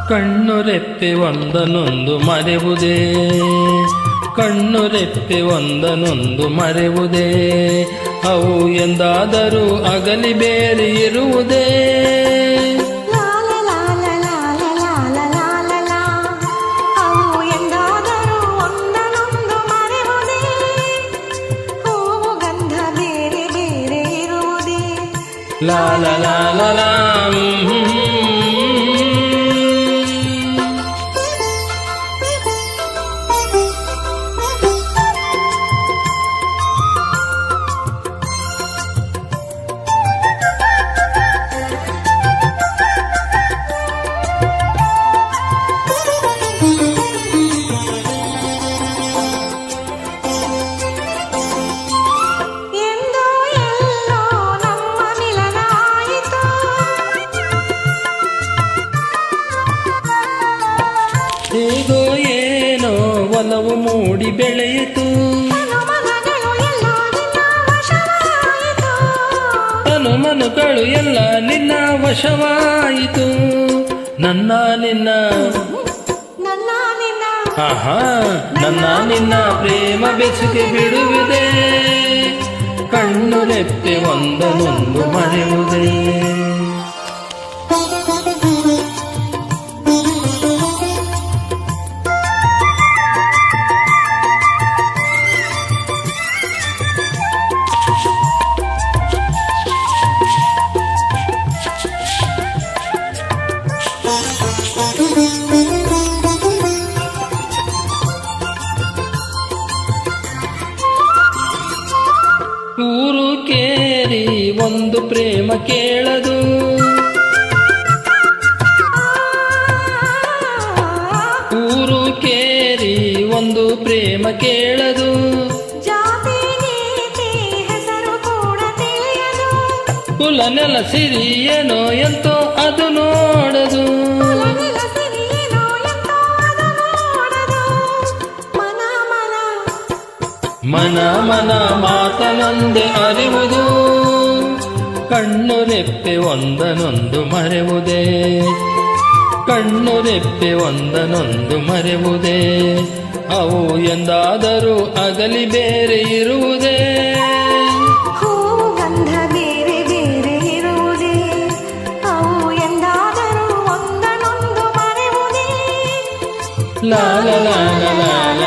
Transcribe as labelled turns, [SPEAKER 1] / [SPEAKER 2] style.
[SPEAKER 1] ಕಣ್ಣುರೆಪ್ಪೆ ಒಂದನೊಂದು ಮರೆವುದೇ, ಕಣ್ಣುರೆಪ್ಪೆ ಒಂದನೊಂದು ಮರೆವುದೇ, ಅವು ಎಂದಾದರೂ ಅಗಲಿ ಬೇರೆ ಇರುವುದೇ.
[SPEAKER 2] ಅವು ಎಂದಾದರೂ ಒಂದನೊಂದು ಮರೆವುದೇ, ಹೂವು ಗಂಧ ಬೇರೆ ಬೇರೆ ಇರುವುದೇ.
[SPEAKER 1] ಲಾಲ ಲಾಲ ಲಾ. ಹೇಗೋ ಏನೋ ಒಲವು ಮೂಡಿ ಬೆಳೆಯಿತು, ಅನುಮನುಗಳು ಎಲ್ಲ ನಿನ್ನ ವಶವಾಯಿತು. ನನ್ನ ನಿನ್ನ ಆಹಾ ನನ್ನ ನಿನ್ನ ಪ್ರೇಮ ಬೆಸುಗೆ ಬಿಡುವುದೇ, ಕಣ್ಣುರೆಪ್ಪೆ ಒಂದನೊಂದು ಮರೆಯುವುದೇ. ಊರು ಕೇರಿ ಒಂದು ಪ್ರೇಮ ಕೇಳದು, ಊರು ಕೇರಿ ಒಂದು ಪ್ರೇಮ ಕೇಳದು,
[SPEAKER 2] ಜಾತಿ ನೀತಿ ಹೆಸರು ಕೂಡ ತಿಳಿಯದು,
[SPEAKER 1] ಕುಲ ನೆಲ ಸಿರಿ ಏನೋ ಎಂತೋ ಅದು ನೋಡದು. ಮನ ಮನ ಮಾತನೊಂದೆ ಅರಿವುದು, ಕಣ್ಣುರೆಪ್ಪೆ ಒಂದನೊಂದು ಮರೆವುದೇ, ಕಣ್ಣುರೆಪ್ಪೆ ಒಂದನೊಂದು ಮರೆವುದೇ, ಅವು ಎಂದಾದರೂ ಅಗಲಿ ಬೇರೆ ಇರುವುದೇ.
[SPEAKER 2] ಹೂವು ಗಂಧ ಬೇರೆ ಬೇರೆ ಇರುವುದೇ, ಅವು ಎಂದಾದರೂ ಒಂದನೊಂದು ಮರೆವುದೇ.
[SPEAKER 1] ಲಾಲ ಲಾಲ ಲಾಲ